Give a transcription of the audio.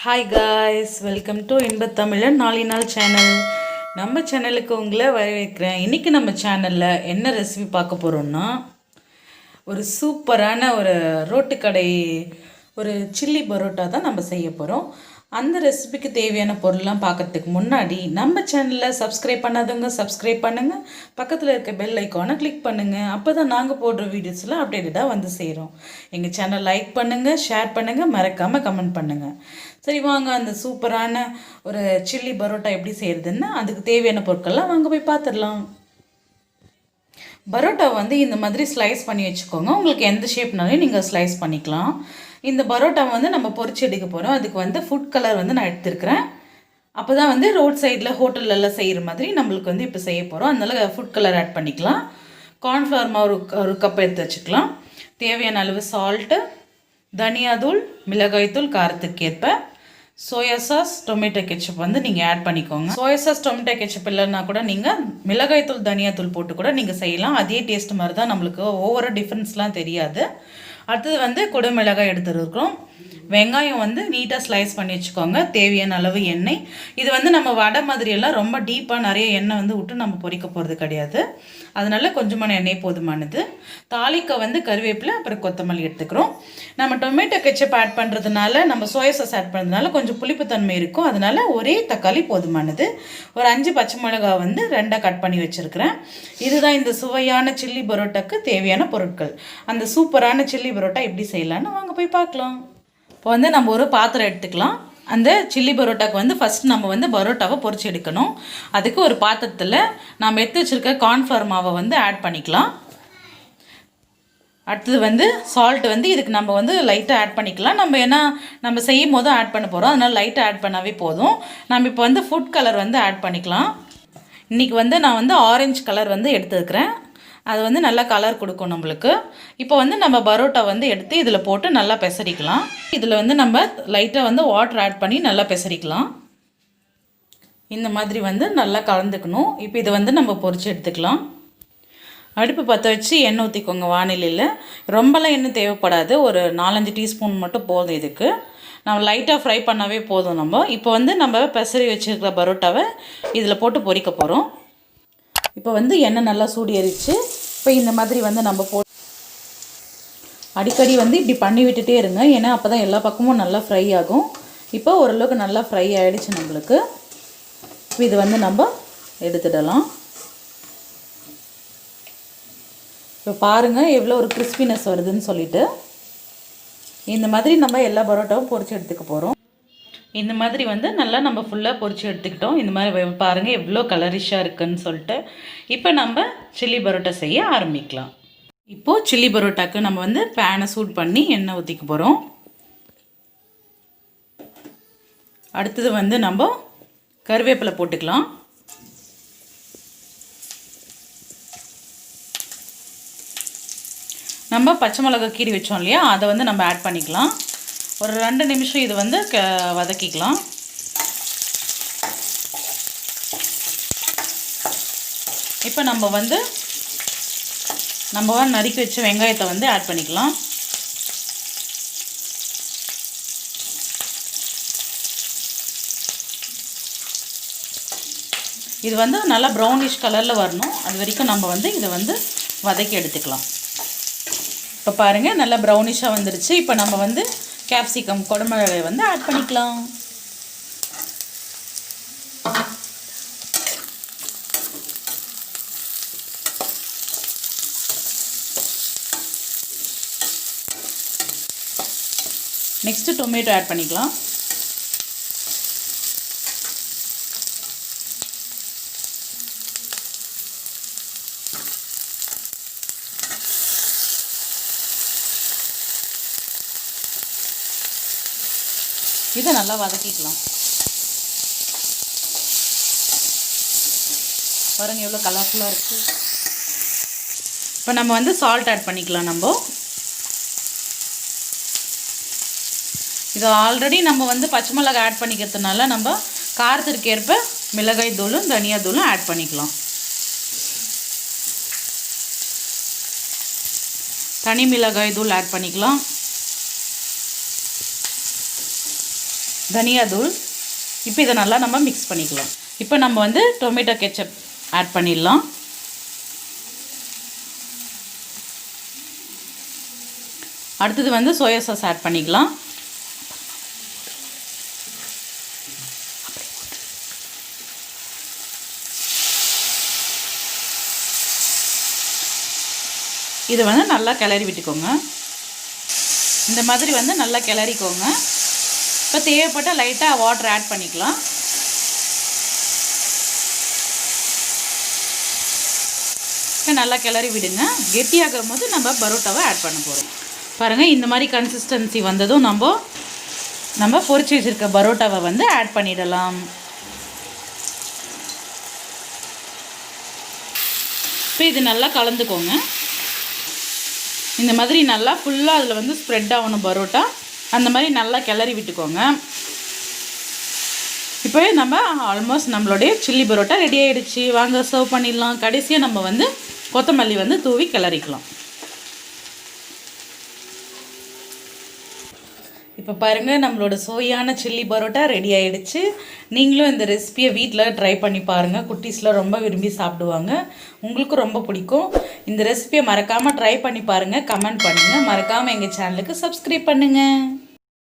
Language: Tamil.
ஹாய் காய்ஸ், வெல்கம் டு இன்ப தமிழன் நாள் சேனல். நம்ம சேனலுக்கு உங்களை வரவேற்கிறேன். இன்றைக்கி நம்ம சேனலில் என்ன ரெசிபி பார்க்க போகிறோம்னா, ஒரு சூப்பரான ஒரு ரோட்டுக்கடை ஒரு சில்லி பரோட்டா தான் நம்ம செய்ய போகிறோம். அந்த ரெசிபிக்கு தேவையான பொருள்லாம் பார்க்குறதுக்கு முன்னாடி நம்ம சேனலில் சப்ஸ்கிரைப் பண்ணாதவங்க சப்ஸ்கிரைப் பண்ணுங்கள், பக்கத்தில் இருக்க பெல் ஐக்கானை கிளிக் பண்ணுங்கள். அப்போ தான் நாங்கள் போடுற வீடியோஸ்லாம் அப்டேட்டடாக வந்து சேரும். எங்கள் சேனல் லைக் பண்ணுங்கள், ஷேர் பண்ணுங்கள், மறக்காமல் கமெண்ட் பண்ணுங்கள். சரி வாங்க, அந்த சூப்பரான ஒரு சில்லி பரோட்டா எப்படி செய்கிறதுன்னு அதுக்கு தேவையான பொருட்கள்லாம் வாங்க போய் பார்த்துடலாம். பரோட்டா வந்து இந்த மாதிரி ஸ்லைஸ் பண்ணி வச்சுக்கோங்க. உங்களுக்கு எந்த ஷேப்னாலும் நீங்கள் ஸ்லைஸ் பண்ணிக்கலாம். இந்த பரோட்டா வந்து நம்ம பொரிச்சு எடுக்க போகிறோம். அதுக்கு வந்து ஃபுட் கலர் வந்து நான் எடுத்துருக்கிறேன். அப்போ தான் வந்து ரோட் சைடில் ஹோட்டல்லலாம் செய்கிற மாதிரி நம்மளுக்கு வந்து இப்போ செய்ய போகிறோம். அதனால் ஃபுட் கலர் ஆட் பண்ணிக்கலாம். கார்ன்ஃப்ளவர் மாவு ஒரு கப் எடுத்து வச்சுக்கலாம். தேவையான அளவு சால்ட்டு, தனியாத்தூள், மிளகாய்த்தூள் காரத்துக்கு ஏற்ப, சோயா சாஸ், டொமேட்டோ கெச்சப் வந்து நீங்கள் ஆட் பண்ணிக்கோங்க. சோயா சாஸ், டொமேட்டோ கெச்சப் இல்லைன்னா கூட நீங்கள் மிளகாய்த்தூள், தனியாத்தூள் போட்டு கூட நீங்கள் செய்யலாம். அதே டேஸ்ட் மாதிரி தான், நம்மளுக்கு ஒவ்வொரு டிஃப்ரென்ஸ்லாம் தெரியாது. அடுத்தது வந்து குடமிளகாய் எடுத்துருக்கோம். வெங்காயம் வந்து நீட்டாக ஸ்லைஸ் பண்ணி வச்சுக்கோங்க. தேவையான அளவு எண்ணெய். இது வந்து நம்ம வடை மாதிரியெல்லாம் ரொம்ப டீப்பாக நிறைய எண்ணெய் வந்து விட்டு நம்ம பொரிக்க போகிறது கிடையாது. அதனால் கொஞ்சமான எண்ணெய் போதுமானது. தாளிக்க வந்து கருவேப்பிலை, அப்புறம் கொத்தமல்லி எடுத்துக்கிறோம். நம்ம டொமேட்டோ கெச்சப் ஆட் பண்ணுறதுனால, நம்ம சோயா சாஸ் ஆட் பண்ணுறதுனால கொஞ்சம் புளிப்புத்தன்மை இருக்கும். அதனால் ஒரே தக்காளி போதுமானது. ஒரு 5 பச்சை மிளகாய் வந்து 2 கட் பண்ணி வச்சுருக்கிறேன். இதுதான் இந்த சுவையான சில்லி பரோட்டாக்கு தேவையான பொருட்கள். அந்த சூப்பரான சில்லி பரோட்டா எப்படி செய்யலான்னு வாங்க போய் பார்க்கலாம். இப்போ வந்து நம்ம ஒரு பாத்திரம் எடுத்துக்கலாம். அந்த சில்லி பரோட்டாக்கு வந்து ஃபஸ்ட் நம்ம வந்து பரோட்டாவை பொரிச்சு எடுக்கணும். அதுக்கு ஒரு பாத்திரத்தில் நம்ம எடுத்து வச்சுருக்க கார்ன்ஃப்ளவர் மாவை வந்து ஆட் பண்ணிக்கலாம். அடுத்தது வந்து சால்ட் வந்து இதுக்கு நம்ம வந்து லைட்டாக ஆட் பண்ணிக்கலாம். நம்ம ஏன்னா நம்ம செய்யும் போதும் ஆட் பண்ண போகிறோம், அதனால் லைட்டாக ஆட் பண்ணாவே போதும். நம்ம இப்போ வந்து ஃபுட் கலர் வந்து ஆட் பண்ணிக்கலாம். இன்றைக்கி வந்து நான் வந்து ஆரஞ்சு கலர் வந்து எடுத்துருக்கிறேன். அது வந்து நல்லா கலர் கொடுக்கும் நம்மளுக்கு. இப்போ வந்து நம்ம பரோட்டா வந்து எடுத்து இதில் போட்டு நல்லா பெசரிக்கலாம். இதில் வந்து நம்ம லைட்டாக வந்து வாட்டர் ஆட் பண்ணி நல்லா பெசரிக்கலாம். இந்த மாதிரி வந்து நல்லா கலந்துக்கணும். இப்போ இதை வந்து நம்ம பொரிச்சு எடுத்துக்கலாம். அடுப்பு பற்ற வச்சு எண்ணெய் ஊற்றிக்கோங்க வானிலையில். ரொம்பலாம் எண்ணெய் தேவைப்படாது, ஒரு 4-5 டீஸ்பூன் மட்டும் போதும். இதுக்கு நம்ம லைட்டாக ஃப்ரை பண்ணாவே போதும். இப்போ வந்து நம்ம பெசரி வச்சுருக்கிற பரோட்டாவை இதில் போட்டு பொரிக்க போகிறோம். இப்போ வந்து எண்ணெய் நல்லா சூடு ஏறிச்சு. இப்போ இந்த மாதிரி வந்து நம்ம அடிக்கடி வந்து இப்படி பண்ணி விட்டுட்டே இருங்க, ஏன்னா அப்போ தான் எல்லா பக்கமும் நல்லா ஃப்ரை ஆகும். இப்போ ஓரளவுக்கு நல்லா ஃப்ரை ஆகிடுச்சு நம்மளுக்கு. இப்போ இது வந்து நம்ம எடுத்துடலாம். இப்போ பாருங்கள் எவ்வளோ ஒரு கிறிஸ்பினஸ் வருதுன்னு சொல்லிட்டு. இந்த மாதிரி நம்ம எல்லா பரோட்டாவும் பொரிச்சு எடுத்துக்க போகிறோம். இந்த மாதிரி வந்து நல்லா நம்ம ஃபுல்லாக பொரிச்சு எடுத்துக்கிட்டோம். இந்த மாதிரி பாருங்கள் எவ்வளோ கலரிஷாக இருக்குதுன்னு சொல்லிட்டு. இப்போ நம்ம சில்லி பரோட்டா செய்ய ஆரம்பிக்கலாம். இப்போது சில்லி பரோட்டாக்கு நம்ம வந்து பேனை சூட் பண்ணி எண்ணெய் ஊற்றிக்க போகிறோம். அடுத்தது வந்து நம்ம கருவேப்பிலை போட்டுக்கலாம். நம்ம பச்சை மிளகாய் கீறி வச்சோம் இல்லையா, அதை வந்து நம்ம ஆட் பண்ணிக்கலாம். ஒரு 2 நிமிஷம் இது வந்து வதக்கிக்கலாம். இப்போ நம்ம வந்து நறுக்கி வச்ச வெங்காயத்தை வந்து ஆட் பண்ணிக்கலாம். இது வந்து நல்லா ப்ரௌனிஷ் கலரில் வரணும். அது வரைக்கும் நம்ம வந்து இதை வந்து வதக்கி எடுத்துக்கலாம். இப்போ பாருங்கள் நல்லா ப்ரௌனிஷாக வந்துடுச்சு. இப்போ நம்ம வந்து கேப்சிகம், குடமிளகாய் வந்து ஆட் பண்ணிக்கலாம். நெக்ஸ்ட்டு டொமேட்டோ ஆட் பண்ணிக்கலாம். இதை நல்லா வதக்கிக்கலாம். பாருங்கள் எவ்வளோ கலர்ஃபுல்லாக இருக்குது. இப்போ நம்ம வந்து சால்ட் ஆட் பண்ணிக்கலாம். இது ஆல்ரெடி நம்ம வந்து பச்சை மிளகாய் ஆட் பண்ணிக்கிறதுனால நம்ம காரத்திற்கு ஏற்ப மிளகாய் தூளும் தனியா தூளும் ஆட் பண்ணிக்கலாம். தனி மிளகாய் தூள் ஆட் பண்ணிக்கலாம். தனியா தூள். இப்போ இதை நல்லா நம்ம மிக்ஸ் பண்ணிக்கலாம். இப்போ நம்ம வந்து டொமேட்டோ கெச்சப் ஆட் பண்ணிடலாம். அடுத்தது வந்து சோயா சாஸ் ஆட் பண்ணிக்கலாம். இதை வந்து நல்லா கிளறி விட்டுக்கோங்க. இந்த மாதிரி வந்து நல்லா கிளறிக்கோங்க. இப்போ தேவைப்பட்டால் லைட்டாக வாட்டர் ஆட் பண்ணிக்கலாம். இப்போ நல்லா கிளறி விடுங்க. கெட்டியாகும் போது நம்ம பரோட்டாவை ஆட் பண்ண போகிறோம். பாருங்கள், இந்த மாதிரி கன்சிஸ்டன்சி வந்ததும் நம்ம பொரிச்சு வச்சுருக்க பரோட்டாவை வந்து ஆட் பண்ணிடலாம். இப்போ இது நல்லா கலந்துக்கோங்க. இந்த மாதிரி நல்லா ஃபுல்லாக அதில் வந்து ஸ்ப்ரெட் ஆகணும் பரோட்டா. அந்த மாதிரி நல்லா கிளறி விட்டுக்கோங்க. இப்போ நம்ம ஆல்மோஸ்ட் நம்மளுடைய சில்லி பரோட்டா ரெடி ஆகிடுச்சு. வாங்க சர்வ் பண்ணிடலாம். கடைசியாக நம்ம வந்து கொத்தமல்லி வந்து தூவி கிளறிக்கலாம். இப்போ பாருங்கள், நம்மளோட சுவையான சில்லி பரோட்டா ரெடி ஆகிடுச்சு. நீங்களும் இந்த ரெசிபியை வீட்டில் ட்ரை பண்ணி பாருங்கள். குட்டீஸ்லாம் ரொம்ப விரும்பி சாப்பிடுவாங்க. உங்களுக்கும் ரொம்ப பிடிக்கும். இந்த ரெசிபியை மறக்காமல் ட்ரை பண்ணி பாருங்கள். கமெண்ட் பண்ணுங்கள். மறக்காமல் எங்கள் சேனலுக்கு சப்ஸ்கிரைப் பண்ணுங்கள்.